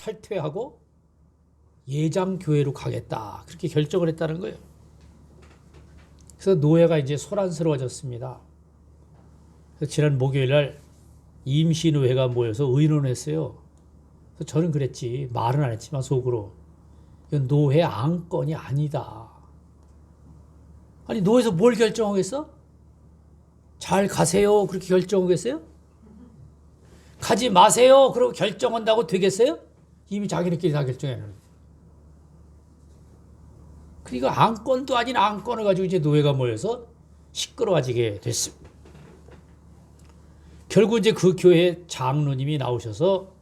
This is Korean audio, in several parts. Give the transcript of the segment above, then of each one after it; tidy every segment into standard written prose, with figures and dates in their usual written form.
탈퇴하고 예장교회로 가겠다. 그렇게 결정을 했다는 거예요. 그래서 노회가 이제 소란스러워졌습니다. 그래서 지난 목요일 날 임시노회가 모여서 의논을 했어요. 그래서 저는 그랬지. 말은 안 했지만 속으로. 이건 노회 안건이 아니다. 아니 노회에서 뭘 결정하겠어? 잘 가세요. 그렇게 결정하겠어요? 가지 마세요. 그러고 결정한다고 되겠어요? 이미 자기네끼리 다 결정해놨는데. 그러니까 안건도 아닌 안건을 가지고 이제 노회가 모여서 시끄러워지게 됐습니다. 결국 이제 그 교회 장로님이 나오셔서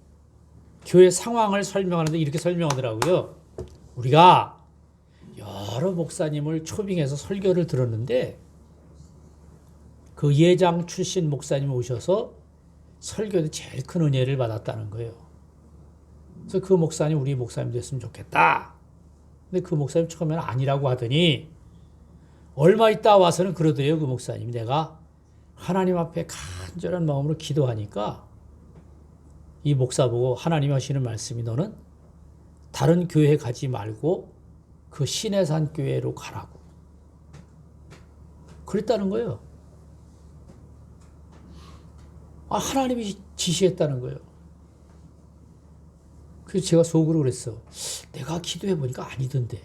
교회 상황을 설명하는데 이렇게 설명하더라고요. 우리가 여러 목사님을 초빙해서 설교를 들었는데 그 예장 출신 목사님이 오셔서 설교에 제일 큰 은혜를 받았다는 거예요. 그래서 그 목사님 우리 목사님 됐으면 좋겠다. 근데 그 목사님 처음에는 아니라고 하더니 얼마 있다 와서는 그러더래요. 그 목사님이 내가 하나님 앞에 간절한 마음으로 기도하니까 이 목사 보고 하나님 하시는 말씀이 너는 다른 교회 가지 말고 그 신해산 교회로 가라고 그랬다는 거예요. 하나님이 지시했다는 거예요. 그래서 제가 속으로 그랬어. 내가 기도해 보니까 아니던데.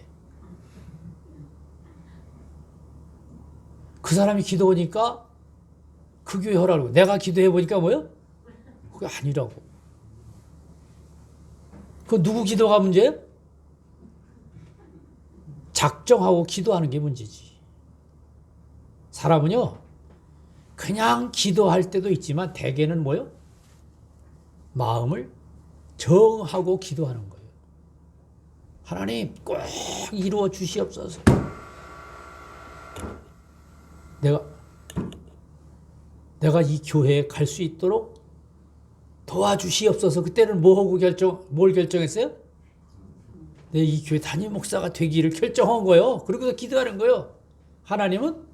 그 사람이 기도하니까 그 교회 하라고. 내가 기도해 보니까 뭐요? 그게 아니라고. 그 누구 기도가 문제예요? 작정하고 기도하는 게 문제지. 사람은요, 그냥 기도할 때도 있지만 대개는 뭐요? 마음을 정하고 기도하는 거예요. 하나님 꼭 이루어 주시옵소서. 내가 이 교회에 갈 수 있도록 도와주시옵소서. 그때는 뭘 결정했어요? 내 이 교회 담임 목사가 되기를 결정한 거예요. 그러고서 기도하는 거예요. 하나님은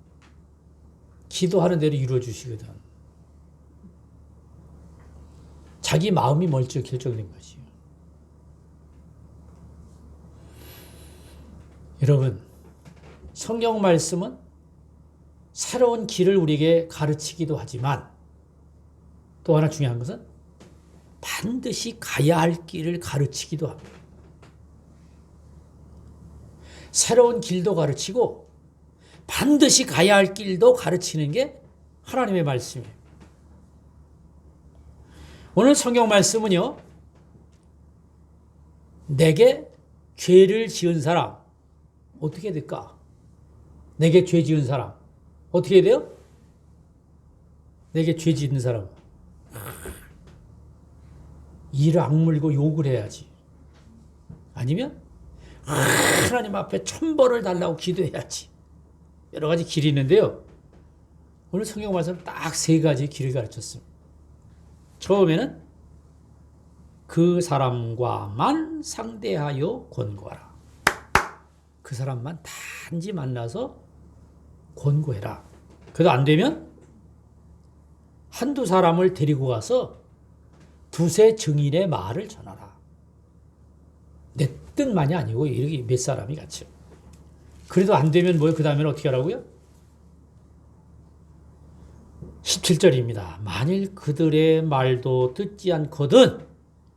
기도하는 대로 이루어 주시거든. 자기 마음이 먼저 결정된 거지. 여러분, 성경 말씀은 새로운 길을 우리에게 가르치기도 하지만 또 하나 중요한 것은 반드시 가야 할 길을 가르치기도 합니다. 새로운 길도 가르치고 반드시 가야 할 길도 가르치는 게 하나님의 말씀이에요. 오늘 성경 말씀은요, 내게 죄를 지은 사람 어떻게 될까? 내게 죄 지은 사람 어떻게 돼요? 내게 죄 지은 사람 이를 악물고 욕을 해야지. 아니면 하나님 앞에 천벌을 달라고 기도해야지. 여러 가지 길이 있는데요. 오늘 성경 말씀은 딱 세 가지 길을 가르쳤습니다. 처음에는 그 사람과만 상대하여 권고하라. 그 사람만 단지 만나서 권고해라. 그래도 안 되면 한두 사람을 데리고 가서 두세 증인의 말을 전하라. 내 뜻만이 아니고 이렇게 몇 사람이 같이. 그래도 안 되면 뭐예요? 그 다음에는 어떻게 하라고요? 17절입니다. 만일 그들의 말도 듣지 않거든,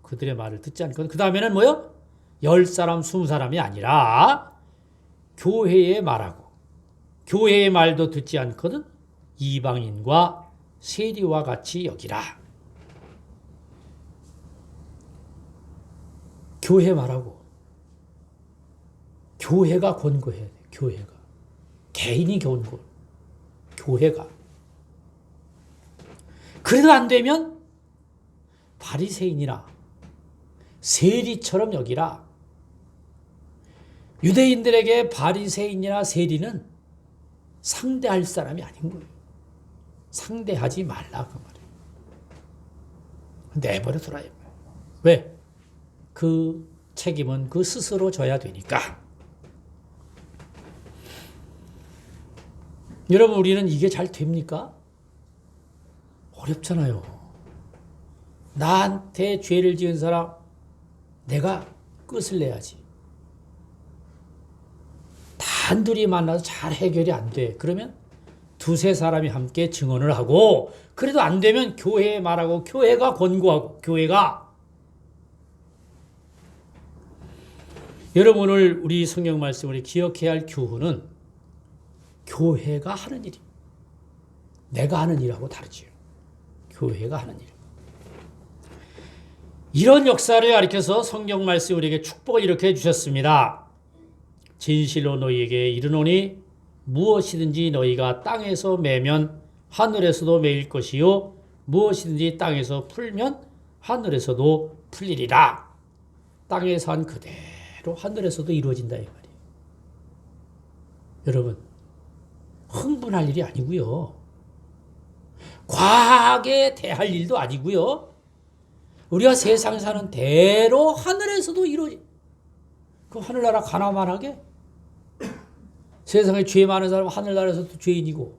그들의 말을 듣지 않거든, 그 다음에는 뭐요? 10사람, 20사람이 아니라 교회에 말하고, 교회의 말도 듣지 않거든 이방인과 세리와 같이 여기라. 교회 말하고, 교회가 권고해야 돼. 교회가. 개인이 권고. 교회가. 그래도 안 되면 바리새인이나 세리처럼 여기라. 유대인들에게 바리새인이나 세리는 상대할 사람이 아닌 거예요. 상대하지 말라 그 말이에요. 내버려 둬라. 왜? 그 책임은 그 스스로 져야 되니까. 여러분, 우리는 이게 잘 됩니까? 어렵잖아요. 나한테 죄를 지은 사람, 내가 끝을 내야지. 단둘이 만나서 잘 해결이 안 돼. 그러면 두세 사람이 함께 증언을 하고, 그래도 안 되면 교회에 말하고, 교회가 권고하고, 교회가. 여러분, 오늘 우리 성경 말씀을 기억해야 할 교훈은 교회가 하는 일입니다. 내가 하는 일하고 다르지요. 교회가 하는 일. 이런 역사를 가리켜서 성경 말씀 우리에게 축복을 이렇게 해주셨습니다. 진실로 너희에게 이르노니 무엇이든지 너희가 땅에서 매면 하늘에서도 매일 것이요 무엇이든지 땅에서 풀면 하늘에서도 풀리리라. 땅에서 한 그대로 하늘에서도 이루어진다 이 말이에요. 여러분, 흥분할 일이 아니고요. 과하게 대할 일도 아니고요. 우리가 세상에 사는 대로 하늘에서도 이루어진. 그 하늘나라 가나만하게? 세상에 죄 많은 사람은 하늘나라에서도 죄인이고,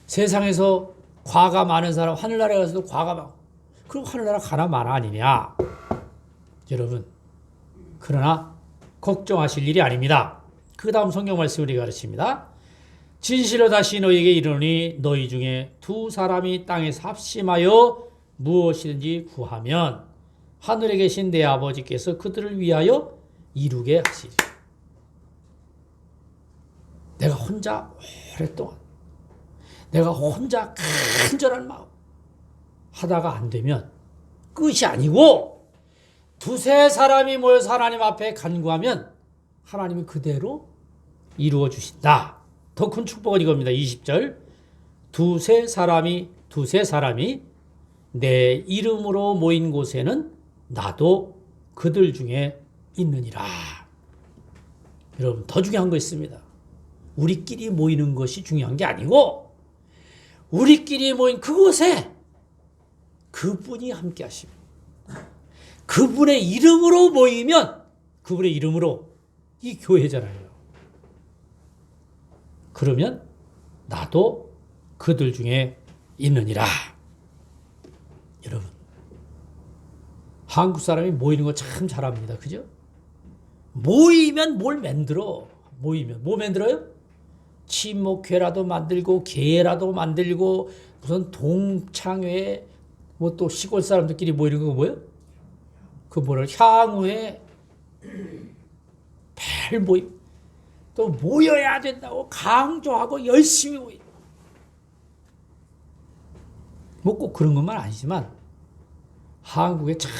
세상에서 과가 많은 사람 하늘나라에 가서도 과가 많고, 그럼 하늘나라 가나만 아니냐? 여러분, 그러나 걱정하실 일이 아닙니다. 그 다음 성경 말씀을 가르칩니다. 진실로 다시 너희에게 이르노니 너희 중에 두 사람이 땅에서 합심하여 무엇이든지 구하면 하늘에 계신 내 아버지께서 그들을 위하여 이루게 하시리. 내가 혼자 오랫동안 내가 혼자 간절한 마음 하다가 안 되면 끝이 아니고 두세 사람이 모여서 하나님 앞에 간구하면 하나님이 그대로 이루어 주신다. 더 큰 축복은 이겁니다. 20절. 두세 사람이 내 이름으로 모인 곳에는 나도 그들 중에 있느니라. 여러분, 더 중요한 거 있습니다. 우리끼리 모이는 것이 중요한 게 아니고 우리끼리 모인 그곳에 그분이 함께 하십니다. 그분의 이름으로 모이면 그분의 이름으로 이 교회잖아요. 그러면 나도 그들 중에 있느니라. 여러분, 한국 사람이 모이는 거 참 잘합니다. 그죠? 모이면 뭘 만들어? 모이면 뭐 만들어요? 친목회라도 만들고 계라도 만들고 무슨 동창회 뭐 또 시골 사람들끼리 모이는 거 뭐예요? 그 뭐를 향후에 별 모임 또 모여야 된다고 강조하고 열심히 모이. 뭐 꼭 그런 것만 아니지만 한국에 참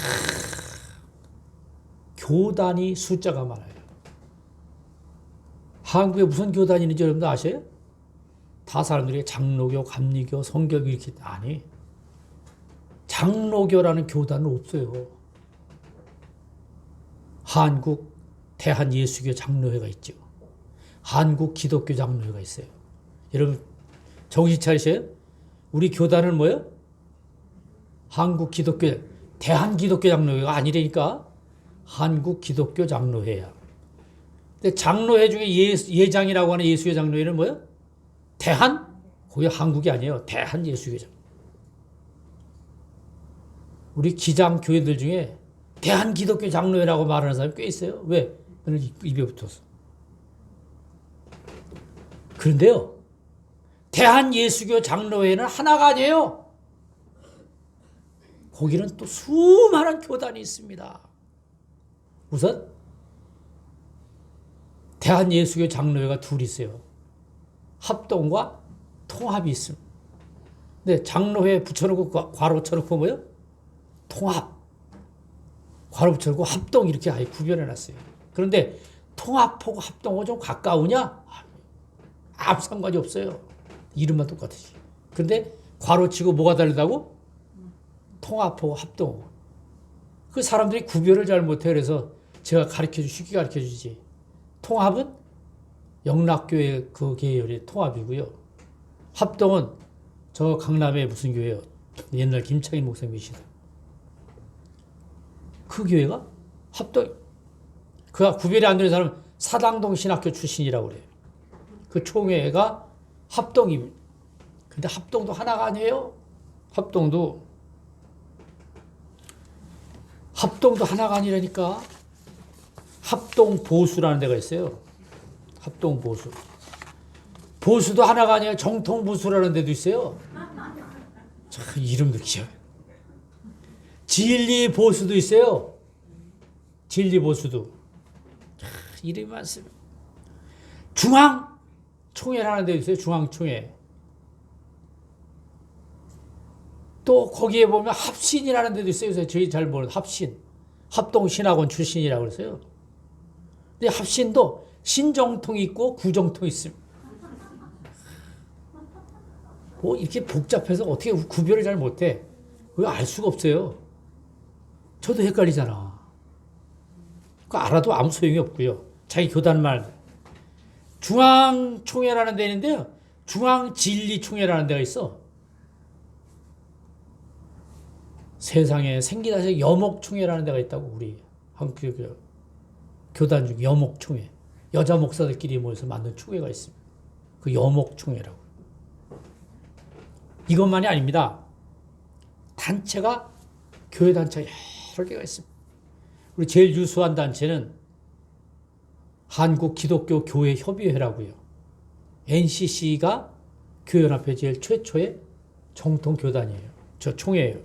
교단이 숫자가 많아요. 한국에 무슨 교단이 있는지 여러분들 아세요? 다 사람들이 장로교, 감리교, 성교교 이렇게 아니. 장로교라는 교단은 없어요. 한국 대한예수교 장로회가 있죠. 한국 기독교 장로회가 있어요. 여러분 정신 차리세요. 우리 교단은 뭐예요? 한국 기독교, 대한기독교 장로회가 아니라니까. 한국 기독교 장로회야. 근데 장로회 중에 예장이라고 하는 예수교 장로회는 뭐예요? 거기 한국이 아니에요. 대한예수교 장. 우리 기장 교회들 중에 대한기독교 장로회라고 말하는 사람이 꽤 있어요. 왜? 오늘 입에 붙어서. 그런데요, 대한예수교 장로회는 하나가 아니에요. 거기는 또 수많은 교단이 있습니다. 우선 대한예수교 장로회가 둘이 있어요. 합동과 통합이 있습니다. 근데 장로회 붙여놓고 괄호 쳐놓고 뭐예요? 통합. 괄호 붙여놓고 합동 이렇게 아예 구별해놨어요. 그런데 통합하고 합동하고 좀 가까우냐? 아무 상관이 없어요. 이름만 똑같으지. 그런데 괄호 치고 뭐가 다르다고? 통합하고 합동. 그 사람들이 구별을 잘 못해. 그래서 제가 쉽게 가르쳐 주지. 통합은 영락교회 그 계열의 통합이고요. 합동은 저 강남에 무슨 교회요? 옛날 김창인 목사님이시다. 그 교회가 합동. 그가 구별이 안 되는 사람은 사당동 신학교 출신이라고 그래요. 그 총회가 합동입니다. 근데 합동도 하나가 아니에요. 합동도 하나가 아니라니까. 합동보수라는 데가 있어요. 합동보수. 보수도 하나가 아니라 정통보수라는 데도 있어요. 참, 이름도 기억. 진리보수도 있어요. 진리보수도. 참, 이름이 많습니다. 중앙총회라는 데도 있어요. 중앙총회. 또 거기에 보면 합신이라는 데도 있어요. 저희 잘 모르는 합신. 합동신학원 출신이라고 그랬어요. 근데 합신도 신정통이 있고 구정통이 있습니다. 뭐 이렇게 복잡해서 어떻게 구별을 잘 못해. 그거 알 수가 없어요. 저도 헷갈리잖아. 그거 알아도 아무 소용이 없고요. 자기 교단말. 중앙총회라는 데 있는데요. 중앙진리총회라는 데가 있어. 세상에 생기다시 여목총회라는 데가 있다고. 우리 한국 교단 중 여목총회. 여자 목사들끼리 모여서 만든 총회가 있습니다. 그 여목총회라고. 이것만이 아닙니다. 단체가 교회 단체가 여러 개가 있습니다. 우리 제일 유수한 단체는 한국기독교교회협의회라고요. NCC가 교회연합회 제일 최초의 정통교단이에요. 저 총회예요.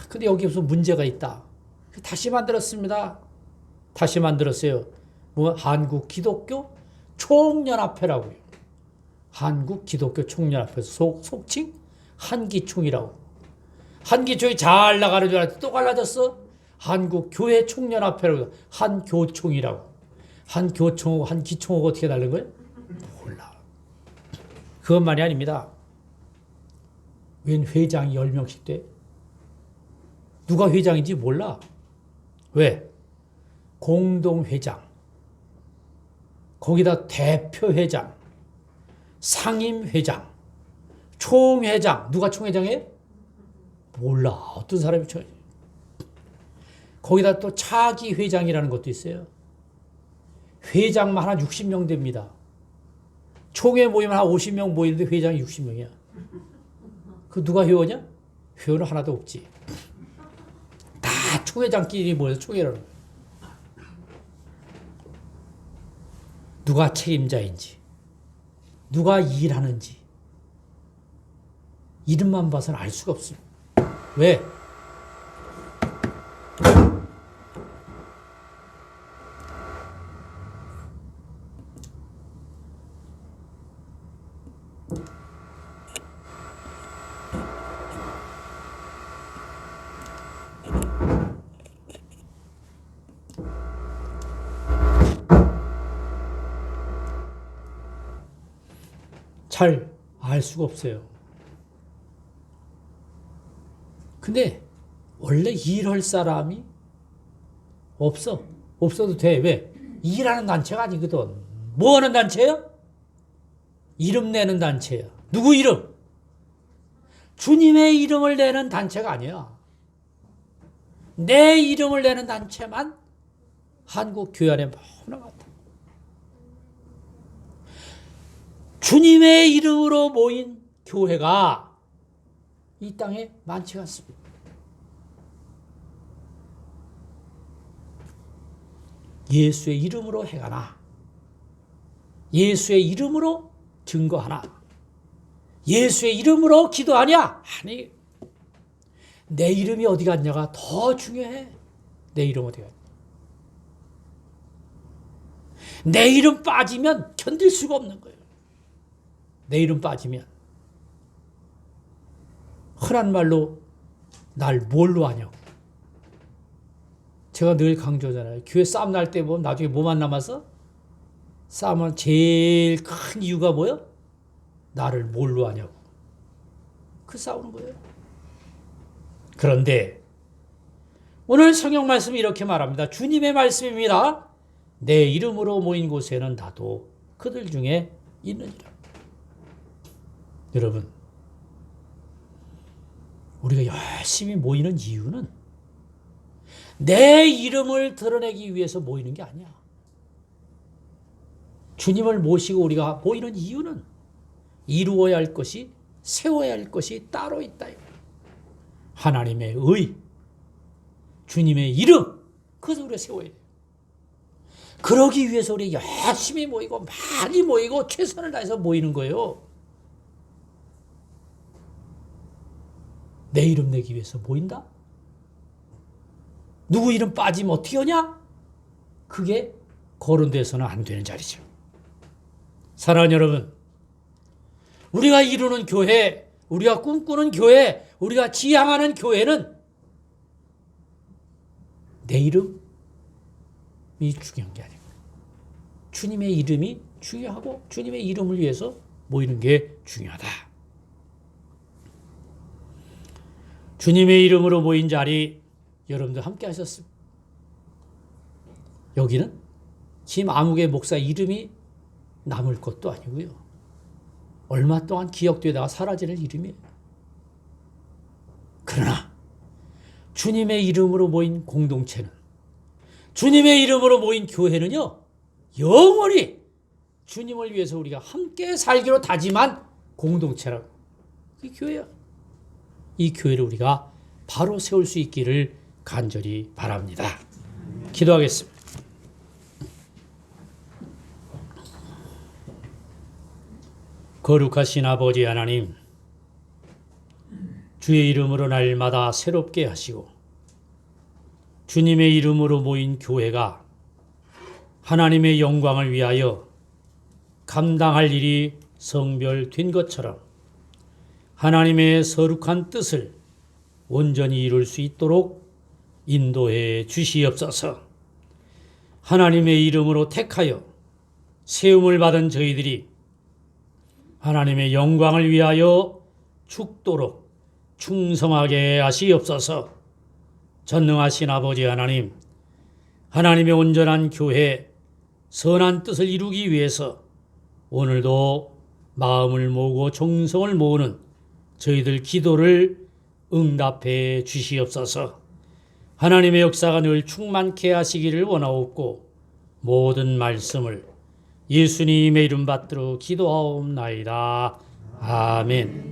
근데 여기 무슨 문제가 있다. 다시 만들었습니다. 다시 만들었어요. 뭐 한국기독교 총연합회라고요. 한국기독교 총연합회에서 속칭 한기총이라고. 한기총이 잘 나가는 줄 알았더니 또 갈라졌어. 한국교회 총연합회라고. 한교총이라고. 한교총하고 한기총하고 어떻게 다른 거예요? 몰라. 그것만이 아닙니다. 웬 회장이 10명씩 돼? 누가 회장인지 몰라. 왜? 공동회장, 거기다 대표회장, 상임회장, 총회장. 누가 총회장이에요? 몰라. 어떤 사람이 총회장. 거기다 또 차기 회장이라는 것도 있어요. 회장만 한 60명 됩니다. 총회 모이면 한 50명 모이는데 회장이 60명이야. 그 누가 회원이야? 회원은 하나도 없지. 다 총회장끼리 모여서 총회라는 거야. 누가 책임자인지, 누가 일하는지 이름만 봐서는 알 수가 없습니다. 왜? 잘 알 수가 없어요. 근데 원래 일할 사람이 없어. 없어도 돼. 왜? 일하는 단체가 아니거든. 뭐 하는 단체야? 이름 내는 단체야. 누구 이름? 주님의 이름을 내는 단체가 아니야. 내 이름을 내는 단체만 한국 교회 안에 너무나 많다. 주님의 이름으로 모인 교회가 이 땅에 많지가 않습니다. 예수의 이름으로 행하나, 예수의 이름으로 증거하나, 예수의 이름으로 기도하냐? 아니, 내 이름이 어디 갔냐가 더 중요해. 내 이름 어디 갔냐? 내 이름 빠지면 견딜 수가 없는 거예요. 내 이름 빠지면. 흔한 말로 날 뭘로 하냐고. 제가 늘 강조하잖아요. 교회 싸움 날 때 보면 나중에 뭐만 남아서? 싸움은 제일 큰 이유가 뭐예요? 나를 뭘로 하냐고. 그 싸우는 거예요. 그런데 오늘 성경 말씀이 이렇게 말합니다. 주님의 말씀입니다. 내 이름으로 모인 곳에는 나도 그들 중에 있느니라. 여러분, 우리가 열심히 모이는 이유는 내 이름을 드러내기 위해서 모이는 게 아니야. 주님을 모시고 우리가 모이는 이유는 이루어야 할 것이, 세워야 할 것이 따로 있다. 하나님의 의, 주님의 이름, 그것을 우리가 세워야 돼요. 그러기 위해서 우리 열심히 모이고 많이 모이고 최선을 다해서 모이는 거예요. 내 이름 내기 위해서 모인다? 누구 이름 빠지면 어떻게 하냐? 그게 거론돼서는 안 되는 자리죠. 사랑하는 여러분, 우리가 이루는 교회, 우리가 꿈꾸는 교회, 우리가 지향하는 교회는 내 이름이 중요한 게 아니고 주님의 이름이 중요하고 주님의 이름을 위해서 모이는 게 중요하다. 주님의 이름으로 모인 자리 여러분들 함께 하셨습니다. 여기는 지금 아무개 목사 이름이 남을 것도 아니고요. 얼마 동안 기억되다가 사라지는 이름이에요. 그러나 주님의 이름으로 모인 공동체는, 주님의 이름으로 모인 교회는요, 영원히 주님을 위해서 우리가 함께 살기로 다짐한 공동체라고. 이 교회야. 이 교회를 우리가 바로 세울 수 있기를 간절히 바랍니다. 기도하겠습니다. 거룩하신 아버지 하나님, 주의 이름으로 날마다 새롭게 하시고 주님의 이름으로 모인 교회가 하나님의 영광을 위하여 감당할 일이 성별된 것처럼 하나님의 거룩한 뜻을 온전히 이룰 수 있도록 인도해 주시옵소서. 하나님의 이름으로 택하여 세움을 받은 저희들이 하나님의 영광을 위하여 죽도록 충성하게 하시옵소서. 전능하신 아버지 하나님, 하나님의 온전한 교회, 선한 뜻을 이루기 위해서 오늘도 마음을 모으고 정성을 모으는 저희들 기도를 응답해 주시옵소서. 하나님의 역사가 늘 충만케 하시기를 원하옵고 모든 말씀을 예수님의 이름 받들어 기도하옵나이다. 아멘.